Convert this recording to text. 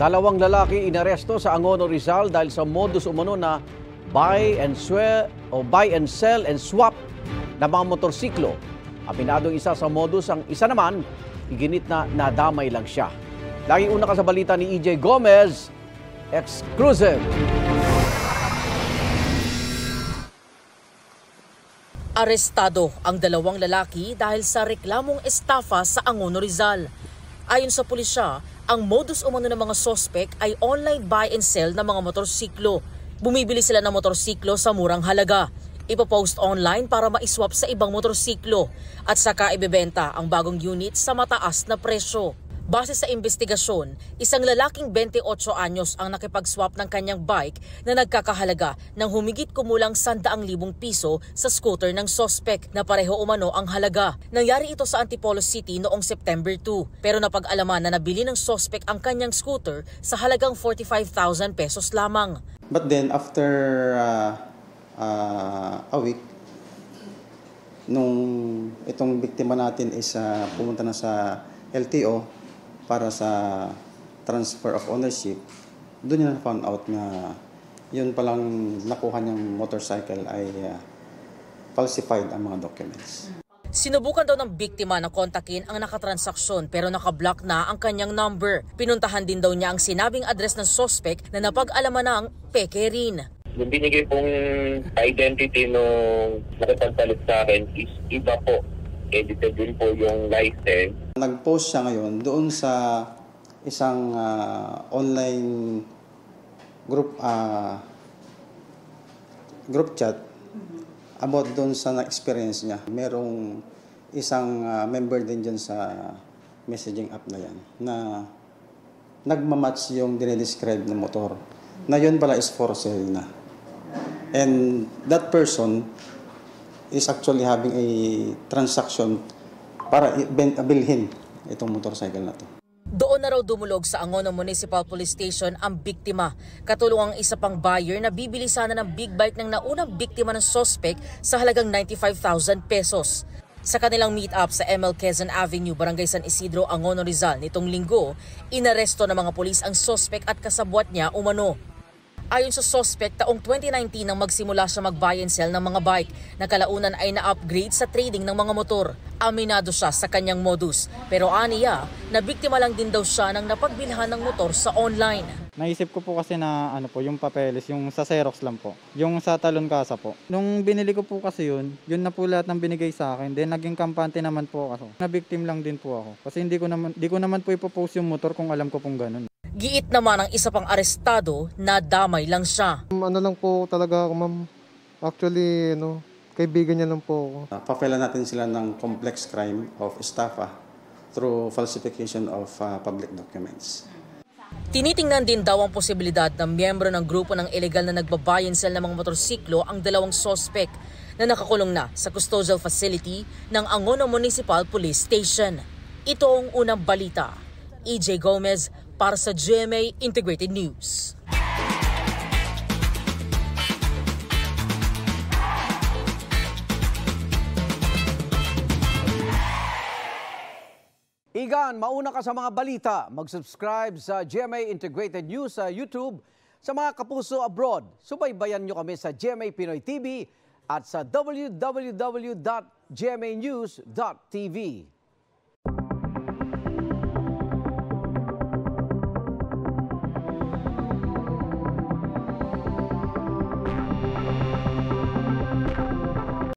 Dalawang lalaki inaresto sa Angono, Rizal dahil sa modus umano na buy and sell and swap ng mga motorsiklo. Aminadong isa sa modus, ang isa naman, iginit na nadamay lang siya. Laging una ka sa balita ni EJ Gomez, exclusive. Arestado ang dalawang lalaki dahil sa reklamong estafa sa Angono, Rizal. Ayon sa pulisya, ang modus umano ng mga sospek ay online buy and sell ng mga motorsiklo. Bumibili sila ng motorsiklo sa murang halaga. Ipopost online para maiswap sa ibang motorsiklo at saka ibebenta ang bagong unit sa mataas na presyo. Base sa investigasyon, isang lalaking 28 anyos ang nakipag-swap ng kanyang bike na nagkakahalaga ng humigit kumulang 100,000 piso sa scooter ng sospek na pareho umano ang halaga. Nangyari ito sa Antipolo City noong September 2 pero napag-alaman na nabili ng sospek ang kanyang scooter sa halagang 45,000 pesos lamang. But then after a week, nung itong biktima natin is pumunta na sa LTO para sa transfer of ownership, doon niya found out na yun palang nakuha niyang motorcycle ay falsified ang mga documents. Sinubukan daw ng biktima na kontakin ang nakatransaksyon pero nakablock na ang kanyang number. Pinuntahan din daw niya ang sinabing address ng suspect na napag-alaman ng peke rin. Yung binigay pong identity nung nakapagpalit sa akin is iba po. Edited din po yung license. Nag-post siya ngayon doon sa isang online group chat about doon sa na-experience niya. Merong isang member din dyan sa messaging app na yan na nagmamatch yung dinidescribe ng motor. Na yun pala is for sale na. And that person is actually having a transaction para bilhin itong motorcycle na to. Doon na raw dumulog sa Angono Municipal Police Station ang biktima, katulong ang isa pang buyer na bibili sana ng big bike ng naunang biktima ng suspect sa halagang 95,000 pesos. Sa kanilang meet-up sa ML Quezon Avenue, Barangay San Isidro, Angono, Rizal nitong linggo, inaresto ng mga pulis ang suspect at kasabwat niya umano. Ayon sa suspect, taong 2019 nang magsimula siya mag-buy and sell ng mga bike na kalaunan ay na-upgrade sa trading ng mga motor. Aminado siya sa kanyang modus, pero aniya, nabiktima lang din daw siya ng napagbilhan ng motor sa online. Naisip ko po kasi na yung papeles, yung sa Xerox lang po, yung sa talon kasa po. Nung binili ko po kasi yun na po lahat ng binigay sa akin. Then naging kampante naman po ako. Nabiktim lang din po ako. Kasi hindi ko naman po ipopost yung motor kung alam ko pong ganun. Giit naman ang isa pang arestado na damay lang siya. Ano lang po talaga ako, ma'am. Actually, kaibigan niya lang po ako. Papailan natin sila ng complex crime of estafa through falsification of public documents. Tinitingnan din daw ang posibilidad na miyembro ng grupo ng illegal na nagbabuy and sell ng mga motorsiklo ang dalawang suspect na nakakulong na sa custodial facility ng Angono Municipal Police Station. Ito ang unang balita. EJ Gomez para sa GMA Integrated News. Igan, mauna ka sa mga balita. Mag-subscribe sa GMA Integrated News sa YouTube. Sa mga kapuso abroad, subaybayan nyo kami sa GMA Pinoy TV at sa www.gmanews.tv.